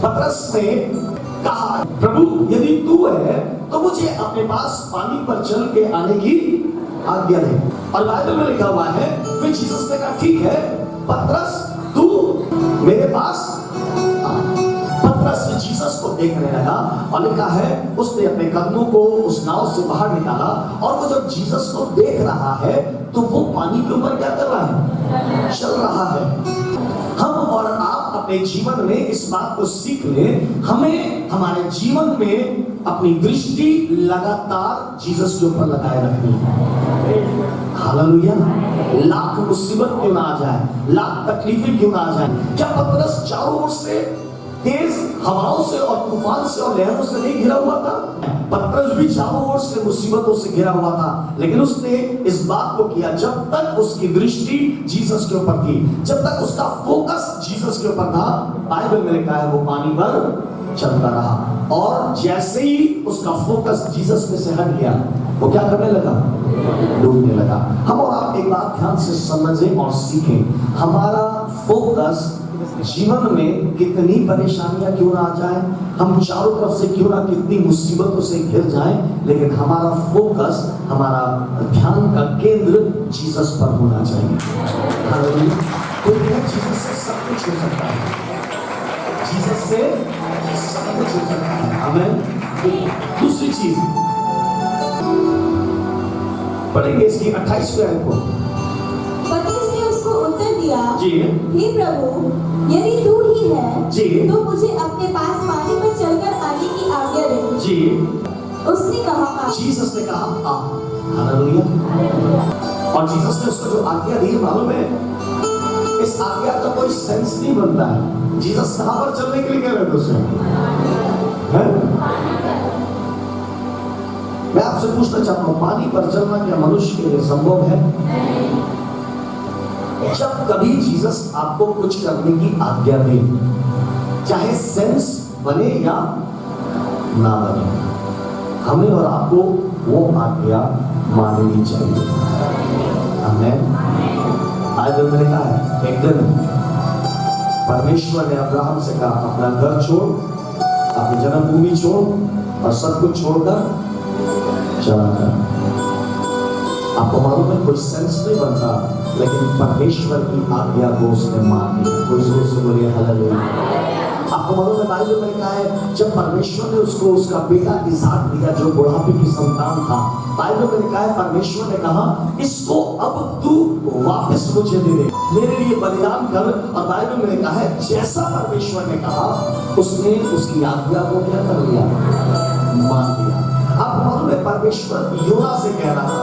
पतरस ने कहा, प्रभु यदि तू है तो मुझे अपने पास पानी पर चल के आने की आज्ञा दे। और बाइबल में लिखा हुआ है, फिर जीसस ने कहा ठीक है पतरस तू मेरे पास आ। पतरस जीसस को देखने लगा और लिखा है उसने अपने कदमों को उस नाव से बाहर निकाला, और वो जब जीसस को देख रहा है तो वो पानी के ऊपर क्या कर रहा है, चल रहा है। हम और आप अपने जीवन में इस बात को सीख लें, हमें हमारे जीवन में अपनी दृष्टि लगातार जीसस के ऊपर लगाए रखनी है। हालेलुया। लाख मुसीबत क्यों ना आ जाए, लाख तकलीफें क्यों ना आ जाए, क्या पतरस चारों ओर से तेज हवाओं से और तूफान से और लहरों से नहीं घिरा हुआ था? पतरस भी चारों ओर से मुसीबतों से घिरा हुआ था, लेकिन उसने इस बात को किया जब तक उसकी दृष्टि जीसस के ऊपर थी, जब तक उसका फोकस जीसस के ऊपर था। बाइबल में लिखा है वो पानी पर चलता रहा, और जैसे ही उसका फोकस जीसस में से हट गया वो क्या करने लगा, डूबने लगा। हम और आप एक बात ध्यान से समझें और सीखें, हमारा फोकस जीवन में कितनी परेशानियां क्यों ना आ जाए, हम चारों तरफ से क्यों ना कितनी मुसीबतों से घिर जाएं, लेकिन हमारा फोकस, हमारा ध्यान का केंद्र जीसस पर होना चाहिए। तो जीसस से सब कुछ हो सकता है, जीसस से सब कुछ हो सकता है। आमीन। दूसरी चीज पढ़ेंगे इसकी 28वें आयत को। पतरस ने उसको उत्तर दिया, जी हे प्रभु यदि तू ही है जी तो मुझे अपने पास पानी पर चलकर आने की आज्ञा दे। जी उसने कहा, जीसस ने कहा आ। हालेलुया। और जीसस ने उसको जो आज्ञा दी, मालूम है इस आज्ञा का कोई सेंस नहीं बनता है। जीसस कहां पर चलने के लिए कह रहे थे उससे? मैं आपसे पूछना चाहता हूं, पानी पर चलना क्या मनुष्य के लिए संभव है? जब कभी जीसस आपको कुछ करने की आज्ञा दे, चाहे सेंस बने या ना बने, हमें और आपको वो आज्ञा माननी चाहिए। आमीन। बाइबल में लिखा है एक दिन परमेश्वर ने अब्राहम से कहा, अपना घर छोड़, अपनी जन्मभूमि छोड़ और सब कुछ छोड़कर चला जा। आपको मालूम है कोई सेंस नहीं बनता, लेकिन परमेश्वर की आज्ञा को उसने मान ली। कोई जोर से बोलिए हालेलुया। आपको मालूम है बाइबल में लिखा है जब परमेश्वर ने उसको उसका बेटा इसहाक दिया जो बुढ़ापे की संतान था, बाइबल में लिखा है परमेश्वर ने कहा इसको अब तू वापस मुझे दे दे, मेरे लिए बलिदान कर। और बाइबल में लिखा है जैसा परमेश्वर ने कहा उसने उसकी आज्ञा को क्या कर लिया, मान लिया। आपको मालूम है परमेश्वर योना से कह रहा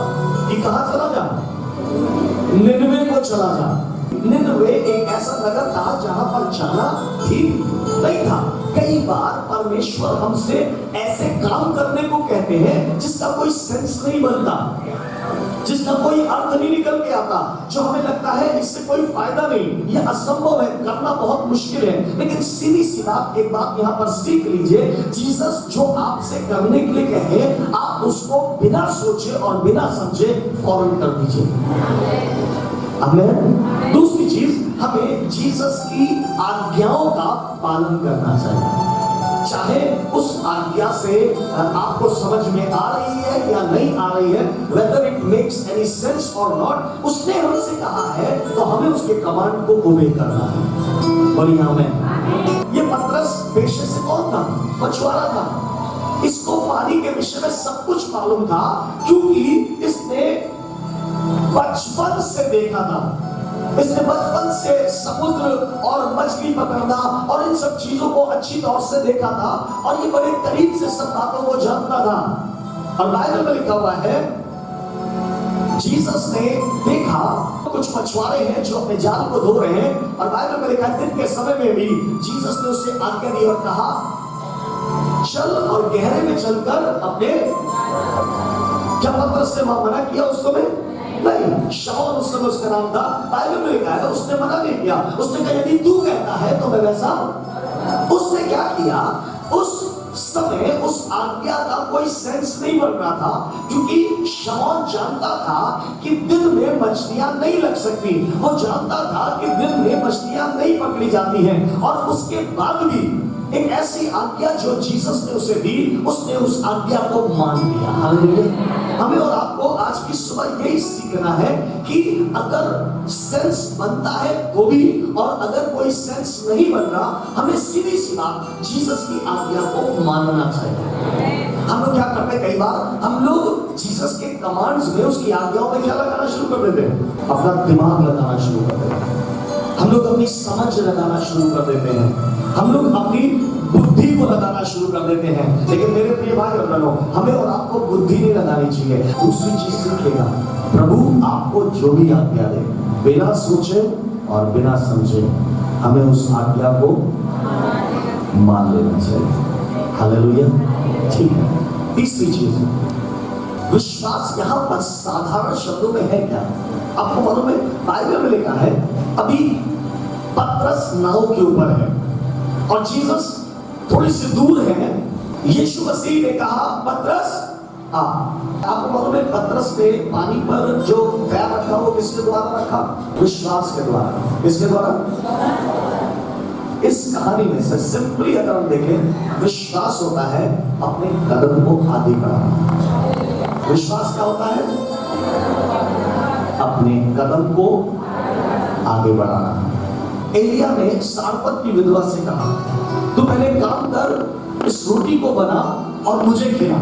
कि कहां चला जा, निनवे को चला जा। निनवे एक ऐसा नगर था जहां पर जाना ठीक नहीं था। कई बार परमेश्वर हमसे ऐसे काम करने को कहते हैं जिसका कोई सेंस नहीं बनता, जिसका कोई अर्थ नहीं निकल के आता, जो हमें लगता है इससे कोई फायदा नहीं, ये असंभव है, करना बहुत मुश्किल है। लेकिन सीधी सी बात, एक बात यहाँ पर सीख लीजिए, जीसस जो आपसे करने के लिए कहे आप उसको बिना सोचे और बिना समझे फौरन कर दीजिए। आमीन। दूसरी चीज, हमें जीसस की आज्ञाओं का पालन करना चाहिए, चाहे उस आज्ञा से आपको समझ में आ रही है या नहीं आ रही है, whether it makes any sense or not, उसने हमसे कहा है तो हमें उसके कमांड को ओबे करना है। बोलिए आमीन। ये पतरस पेशे से कौन था? मछुआरा था। इसको पानी के विषय में सब कुछ मालूम था, क्योंकि इसने बचपन से देखा था, इसने बचपन से समुद्र और मछली पकड़ना और इन सब चीजों को अच्छी तौर से देखा था, और ये बड़े करीब से सब बातों को जानता था। और बाइबल में लिखा हुआ है जीसस ने देखा कुछ मछुआरे हैं जो अपने जाल को धो रहे हैं, और बाइबल में लिखा है दिन के समय में भी जीसस ने उससे आज्ञा दी और कहा चल और गहरे में चलकर अपने, क्या पतरस ने मना किया उस समय? नहीं। शमौन उस समय उसका नाम था, बाइबल में लिखा है उसने मना नहीं किया। उसने कहा यदि तू कहता है तो मैं वैसा। उसने क्या किया, उस समय उस आज्ञा का कोई सेंस नहीं बन रहा था, क्योंकि शमौन जानता था कि दिन में मछलियां नहीं लग सकती, वो जानता था कि दिन में मछलियां नहीं पकड़ी जाती हैं, और उसके बाद भी एक ऐसी आज्ञा जो जीसस ने उसे दी, उसने उस आज्ञा को मान लिया। हालेलुया। हमें और आपको आज की सुबह यही सीखना है कि अगर सेंस बनता है तो भी, और अगर कोई सेंस नहीं बन रहा, हमें सीधी सी बात जीसस की आज्ञा को मानना चाहिए। हम लोग क्या करते हैं, कई बार हम लोग जीसस के कमांड्स में, उसकी आज्ञाओं में क्या लगाना शुरू कर देते हैं? अपना दिमाग लगाना शुरू कर देते हैं, हम लोग अपनी समझ लगाना शुरू कर देते हैं, हम लोग अपनी बुद्धि को लगाना शुरू कर देते हैं। लेकिन मेरे प्रिय भाई और बहनों, हमें और आपको बुद्धि नहीं लगानी चाहिए। दूसरी चीज सीखिएगा, प्रभु आपको जो भी आज्ञा दे, बिना सोचे और बिना समझे हमें उस आज्ञा को मान लेना चाहिए। हालेलुया। ठीक है। तीसरी चीज, विश्वास यहां पर साधारण शब्दों में है क्या? आपको मालूम है, बाइबल में लिखा है, अभी पतरस नाव के ऊपर है और जीसस थोड़ी सी दूर है। यीशु मसीह ने कहा, पतरस आ। आपको मालूम है, पतरस ने पानी पर जो पैर रखा, वो किसके द्वारा रखा? विश्वास के द्वारा। किसके द्वारा? इस कहानी में से सिंपली अगर हम देखें, विश्वास होता है अपने कदम को आगे बढ़ाना। विश्वास क्या होता है? अपने कदम को आगे बढ़ाना। एलिया ने सारपत की विधवा से कहा, तू पहले काम कर, इस रोटी को बना और मुझे खिला,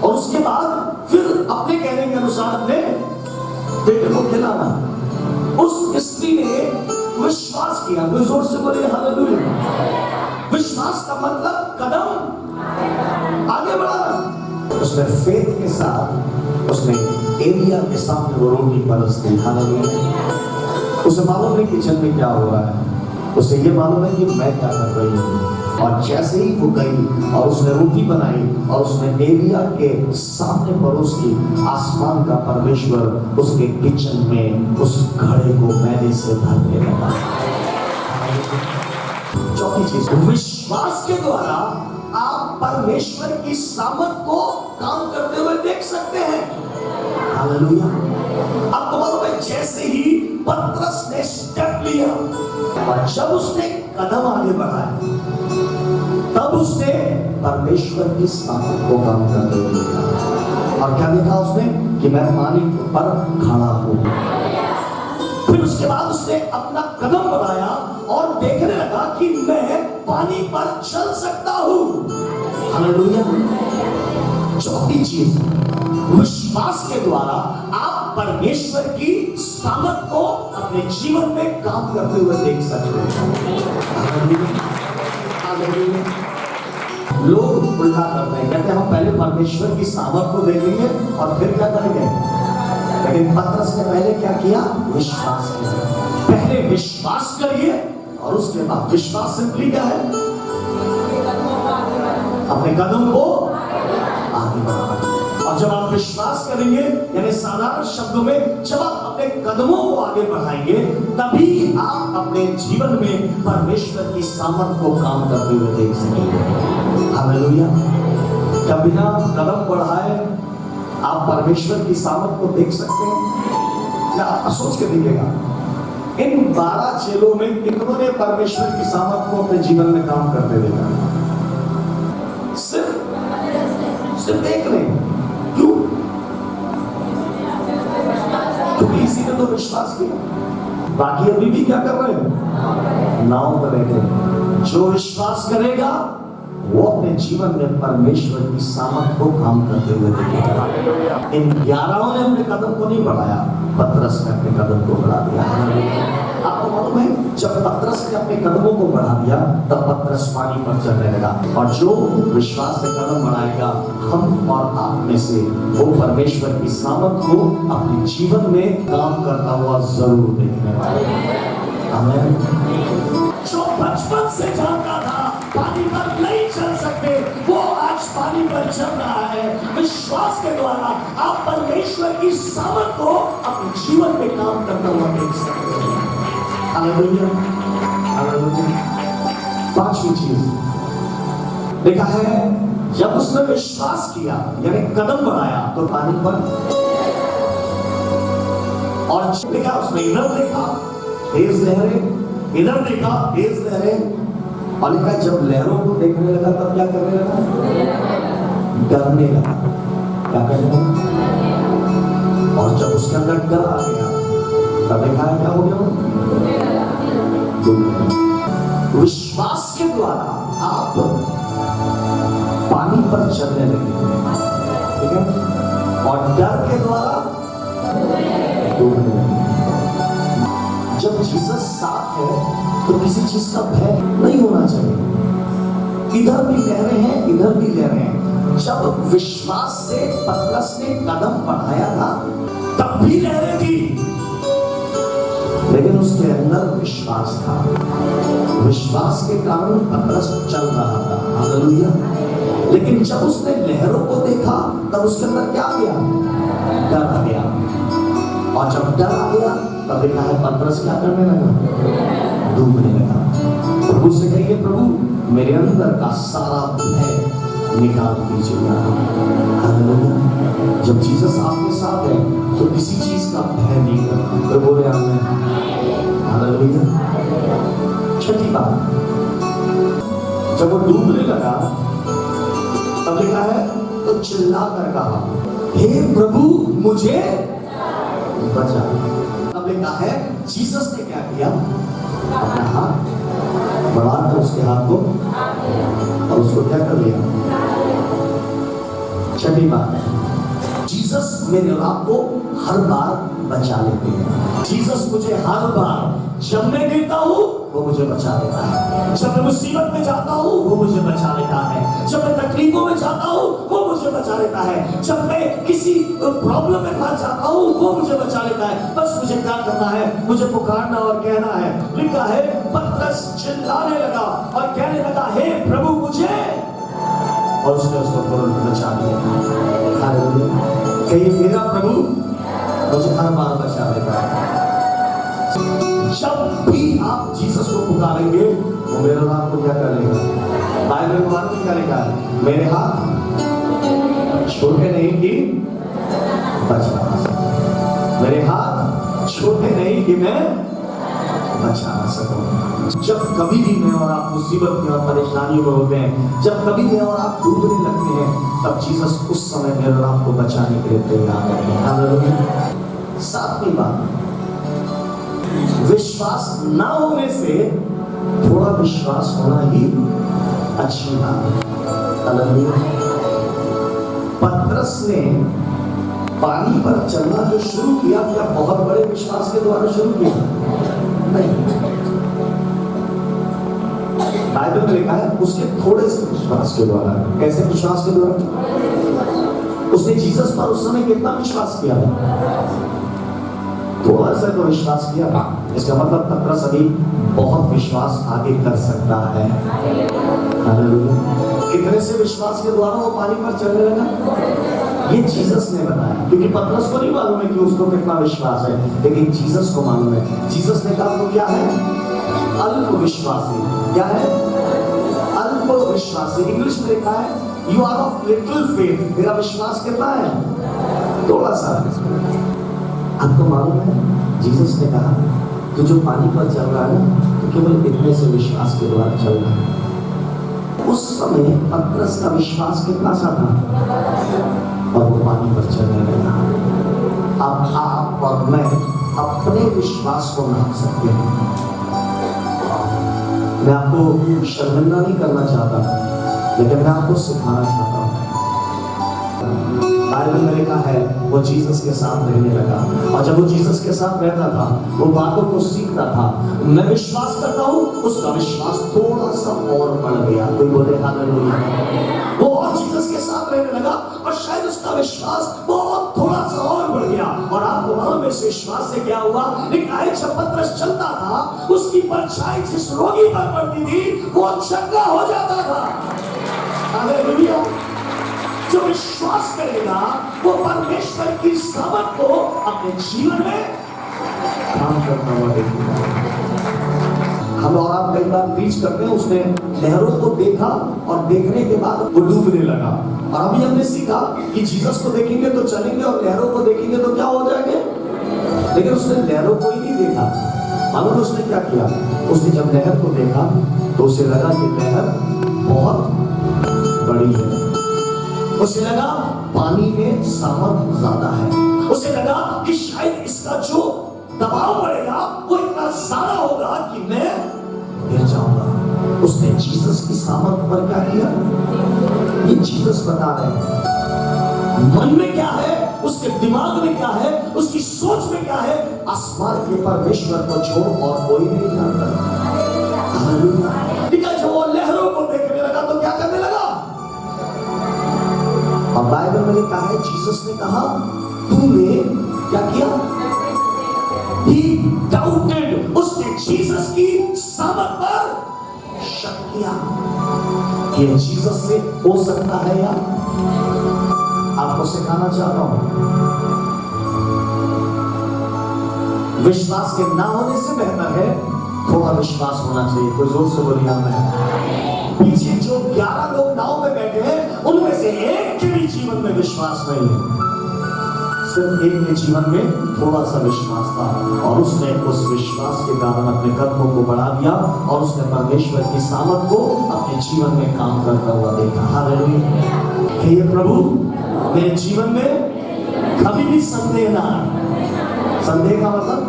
और उसके बाद फिर अपने कहने के अनुसार अपने बेटे को खिलाना। उस स्त्री ने विश्वास किया। कोई जोर से बोले हालेलुया। विश्वास का मतलब कदम आगे बढ़ाना। उसने फेथ के साथ उसने एलिया के सामने वो रोटी परस दी। हालेलुया। उसे मालूम नहीं किचन में क्या हो रहा है, उसे ये मालूम है कि मैं क्या कर रही हूँ। और जैसे ही वो गई और उसने रोटी बनाई और उसने एलिया के सामने परोस दी, आसमान का परमेश्वर उसके किचन में उस घड़े को मैदे से भरने लगा। चौथी चीज, विश्वास के द्वारा आप परमेश्वर की सामर्थ को काम करते हुए देख सकते हैं। हालेलुया। आपको मालूम है, जैसे ही पतरस ने स्टेप लिया और जब उसने कदम आगे बढ़ाया, तब उसने परमेश्वर की सामर्थ को काम करते हुए देखा। और क्या देखा उसने? कि मैं पानी पर खड़ा हूं। फिर उसके बाद उसने अपना कदम बढ़ाया और देखने लगा कि मैं पानी पर चल सकता हूं। हालेलुया। चौथी चीज, विश्वास के द्वारा आप परमेश्वर की सामर्थ को अपने जीवन में काम करते हुए देख सकते हैं। लोग उल्टा करते हैं, कहते हैं हम पहले परमेश्वर की सामर्थ को देखेंगे और फिर क्या करेंगे। लेकिन पतरस ने पहले क्या किया? विश्वास किया। पहले विश्वास करिए और उसके बाद, विश्वास सिंपली क्या है? अपने कदम को आगे बढ़ाना। और जब आप विश्वास करेंगे, यानी साधारण शब्दों में जब आप अपने कदमों को आगे बढ़ाएंगे, तभी आप अपने जीवन में परमेश्वर की सामर्थ को काम करते हुए देख सकेंगे। हालेलुया। क्या बिना कदम बढ़ाए आप परमेश्वर की सामर्थ को देख सकते हैं? क्या आप सोच के देखिएगा, इन 12 चेलों में कितनों ने परमेश्वर की सामर्थ को अपने जीवन में काम करते देखा? सिर्फ एक ने। क्यों? क्योंकि इसी ने तो विश्वास किया। बाकी अभी भी क्या कर रहे हैं? नाव पर बैठे। जो विश्वास करेगा वो अपने जीवन में परमेश्वर की सामर्थ को काम करते हुए देखेगा। इन 11 ने अपने कदम को नहीं बढ़ाया, पतरस ने अपने कदम को बढ़ा दिया। आपको मालूम है, जब पतरस ने अपने कदमों को बढ़ा दिया, तब पतरस पानी पर चलने लगा। और जो विश्वास से कदम बढ़ाएगा, हम और आप में से वो परमेश्वर की सामर्थ को अपने जीवन में काम करता हुआ जरूर देखने वाले। आमीन। जो बचपन से जानता था पानी पर नहीं चल सकते, वो आज पानी पर चल रहा है। विश्वास के द्वारा आप परमेश्वर की सामर्थ को अपने जीवन में काम करता हुआ देख सकते हैं। हालेलुया। हालेलुया। पांचवी चीज देखा है, जब उसने विश्वास किया यानी कदम बढ़ाया, तो पानी पर, और देखा उसने, इधर देखा तेज लहरें, इधर देखा तेज लहरें, और लिखा है जब लहरों को देखने लगा तब क्या करने लगा? डरने लगा। क्या करने लगा? और जब उसके अंदर डर आ गया तब लिखा है क्या हो गया? विश्वास के द्वारा आप पानी पर चलने लगे, ठीक है, और डर के द्वारा डूबने लगे। जब जीसस साथ है तो किसी चीज का भय नहीं होना चाहिए। इधर भी लहरें हैं, इधर भी लहरें हैं। जब विश्वास से पतरस ने कदम बढ़ाया था तब भी लहरें थी, लेकिन उसके अंदर विश्वास था। विश्वास के कारण पतरस चल रहा था। हालेलुया। लेकिन जब उसने लहरों को देखा तब उसके अंदर क्या आ गया? डर आ गया। और जब डर आ गया तब देखा है पतरस क्या करने लगा? डूबने लगा। प्रभु से कहिए, प्रभु मेरे अंदर का सारा भय निकाल दीजिएगा। हालेलुया। जब जीसस आपके साथ है तो किसी चीज का भय नहीं करता। तो बोले आमीन। हालेलुया। छठी बात, जब वो डूबने लगा तब लिखा है तो चिल्ला कर कहा, हे प्रभु मुझे बचा। तब लिखा है जीसस ने क्या किया? अपना हाथ बढ़ाकर उसके हाथ को और उसको क्या कर लिया? छठी बात, जीसस मेरे और आपको हर बार बचा लेते हैं। जीसस मुझे हर बार, जब मैं गिरता हूँ वो मुझे बचा लेता है, जब मैं मुसीबत में जाता हूँ वो मुझे बचा लेता है, जब मैं तकलीफों में जाता हूँ वो मुझे बचा लेता है, जब मैं किसी प्रॉब्लम में फंस जाता हूँ वो मुझे बचा लेता है। बस मुझे क्या करना है? मुझे पुकारना और कहना है। लिखा है पतरस चिल्लाने लगा और कहने लगा, हे प्रभु मुझे, और उसने उसको तुरंत बचा लिया। हालेलुया। कहिए मेरा प्रभु मुझे हर बार बचा लेता है। जब भी आप जीसस को पुकारेंगे वो मेरे हाथ को क्या कर लेगा? बाइबल में मालूम क्या लिखा है? मेरे हाथ छोटे नहीं कि बचा, मेरे हाथ छोटे नहीं कि मैं बचा सकूं। जब कभी भी मैं और आप मुसीबत में और परेशानियों में होते हैं, जब कभी मैं और आप डूबने लगते हैं, तब जीसस उस समय मेरे और आपको बचाने के लिए तैयार है। हालेलुया। सातवीं बात, विश्वास ना होने से थोड़ा विश्वास होना ही अच्छी बात है। हालेलुया। पतरस ने पानी पर चलना जो शुरू किया, क्या बहुत बड़े विश्वास के द्वारा शुरू किया? नहीं। बाइबल में लिखा है उसके थोड़े से विश्वास के द्वारा। कैसे विश्वास के द्वारा? उसने जीसस पर उस समय कितना विश्वास किया? थोड़ा सा तो विश्वास किया था। इसका मतलब पतरस अभी बहुत विश्वास आगे कर सकता है। हालेलुया। कितने से विश्वास के द्वारा वो पानी पर चलने लगा? ये जीसस ने बताया, क्योंकि पतरस को नहीं मालूम है कि उसको कितना विश्वास है, लेकिन जीसस को मालूम है। जीसस ने कहा तो क्या है? अल्प विश्वासी। क्या है? अल्प विश्वासी। इंग्लिश में लिखा है you are of little faith. मेरा विश्वास कितना है? थोड़ा सा। आपको मालूम है जीसस ने कहा कि जो पानी पर चल रहा है तो केवल इतने से विश्वास के द्वारा चल रहा है। उस समय पतरस का विश्वास कितना सा था और वो पानी पर चलने लगा। अब आप और मैं अपने विश्वास को नाप सकते हैं। मैं आपको शर्मिंदा नहीं करना चाहता, लेकिन मैं आपको सिखाना चाहता हूँ। बाइबल में लिखा है वो जीसस के साथ रहने लगा, और जब वो जीसस के साथ रहता था वो बातों को सीखता था। मैं विश्वास करता हूँ उसका विश्वास थोड़ा सा और बढ़ गया। कोई बोले हालेलुया। वो और जीसस के साथ रहने लगा और शायद उसका विश्वास बहुत थोड़ा सा और बढ़ गया। और आपको मालूम है इस विश्वास से क्या हुआ? जब पतरस चलता था उसकी परछाई जिस रोगी पर पड़ती थी वो चंगा हो जाता था। हालेलुया। जो विश्वास करेगा वो परमेश्वर की सामर्थ को अपने जीवन में काम करता हुआ देखेगा। हम और आप कई बार प्रीच करते हैं, उसने लहरों को देखा और देखने के बाद वो डूबने लगा। और अभी हमने सीखा कि जीसस को देखेंगे तो चलेंगे और लहरों को देखेंगे तो क्या हो जाएंगे। लेकिन उसने लहरों को ही नहीं देखा। मालूम उसने क्या किया? उसने जब लहर को देखा तो उसे लगा कि लहर बहुत बड़ी है, उसे लगा पानी में सामर्थ ज्यादा है, उसे लगा कि शायद इसका जो दबाव पड़ेगा वो इतना ज्यादा होगा कि मैं गिर जाऊंगा। उसने जीसस की सामर्थ पर क्या किया? ये जीसस बता रहे हैं मन में क्या है, उसके दिमाग में क्या है, उसकी सोच में क्या है, आसमान के परमेश्वर को छोड़ और कोई नहीं जानता। जब वो लहरों को देखने लगा तो क्या करने लगा? और बाइबल में लिखा है जीसस ने कहा तूने क्या किया? He doubted, उसने जीसस की सामर्थ पर शक किया। ये जीसस से हो सकता है या? आपको सिखाना चाहता हूं, विश्वास के ना होने से बेहतर है थोड़ा विश्वास होना चाहिए। कोई जोर से बोलिए आमीन। पीछे जो 11 लोग नाव में बैठे हैं उनमें से एक के भी जीवन में विश्वास नहीं है, सिर्फ एक के जीवन में थोड़ा सा विश्वास था और उसने उस विश्वास के कारण अपने कदमों को बढ़ा दिया और उसने परमेश्वर की सामर्थ को अपने जीवन में काम करता हुआ देखा। हालेलुया। हे प्रभु मेरे जीवन में कभी भी संदेह ना आए। संदेह का मतलब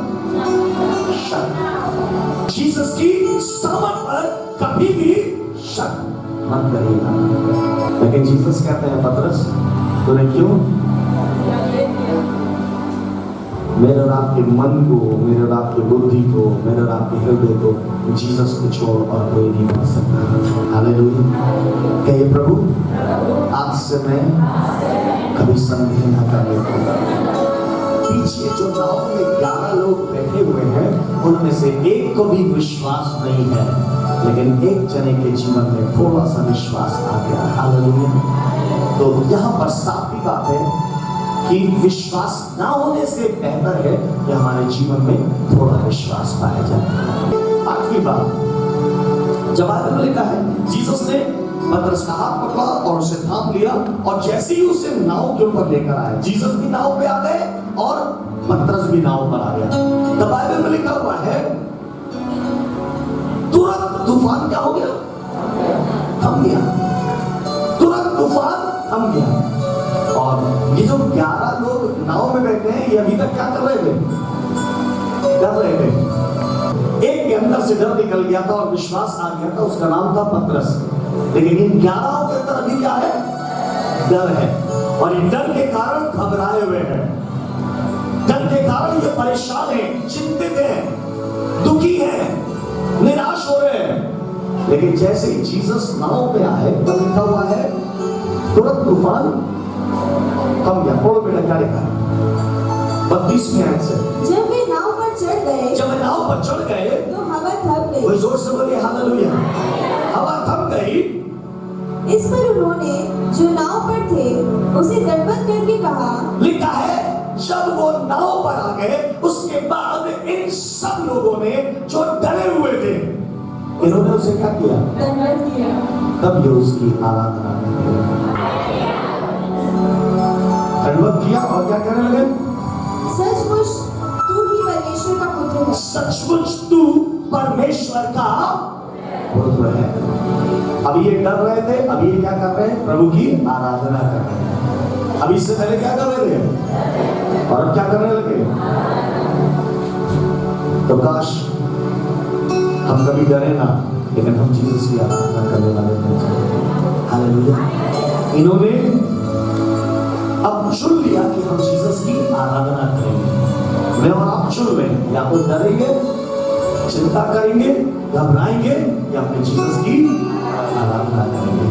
शक। जीसस की सामर्थ पर कभी भी शक मत करिएगा। लेकिन जीसस कहते हैं पतरस तूने क्यों मेरे और आपके मन को, मेरे और आपकी बुद्धि को, मेरे और आपके हृदय को जीसस को छोड़ और कोई नहीं बना सकता। हालेलुया। हे प्रभु आज से मैं कभी संदेह न करने को। पीछे जो नाव में 11 लोग बैठे हुए हैं उनमें से एक को भी विश्वास नहीं है, लेकिन एक जने के जीवन में थोड़ा सा विश्वास आ गया। हालेलुया। तो यहाँ पर साफ ही बात है कि विश्वास ना होने से बेहतर है कि हमारे जीवन में थोड़ा विश्वास पाया जाए। आखिरी बात, जब बाइबल में लिखा है जीसस ने पतरस का हाथ पकड़ा और उसे थाम लिया और जैसे ही उसे नाव के ऊपर लेकर आए, जीसस भी नाव पे आ गए और पतरस भी नाव पर आ गया। तब बाइबल में लिखा हुआ है तुरंत तूफान क्या हो गया? थम गया। तुरंत तूफान थम गया। और ये जो 11 लोग नाव में बैठे हैं ये अभी तक क्या कर रहे थे? डर रहे थे। एक के अंदर से डर निकल गया था और विश्वास आ गया था, उसका नाम था पतरस। लेकिन इन 11 के अंदर अभी क्या है? डर है। और इन डर के कारण घबराए हुए हैं, डर के कारण ये परेशान हैं, चिंतित हैं, दुखी हैं, निराश हो रहे हैं। लेकिन जैसे ही जीसस नाव पे आए तब लिखा हुआ है तुरंत तूफान थम गया। पढ़ो बेटा क्या लिखा है 32वें आयत से। जब वे नाव पर चढ़ गए, जब वे नाव पर चढ़ गए तो हवा थम गई। कोई जोर से बोलिए हालेलुया। हवा थम गई। इस पर उन्होंने जो नाव पर थे उसे दंडवत करके कहा। लिखा है जब वो नाव पर आ गए उसके बाद इन सब लोगों ने जो डरे हुए थे इन्होंने उसे क्या किया? दंडवत किया। तब ये उसकी आराधना दंडवत किया और क्या कहने लगे? सचमुच तू ही परमेश्वर का पुत्र है। सचमुच तू परमेश्वर का पुत्र है। अभी ये डर रहे थे, अभी ये क्या कर रहे हैं? प्रभु की आराधना कर रहे हैं। अभी इससे पहले क्या कर रहे थे और अब क्या करने लगे? तो काश हम कभी डरे ना, लेकिन हम जीसस की आराधना करने वाले थे। हालेलुया। इन्होंने अब चुन लिया कि हम जीसस की आराधना करेंगे। मैं और आप चुन रहे हैं, या तो डरेंगे, चिंता करेंगे, घबराएंगे, या अपने जीसस की आराधना करेंगे।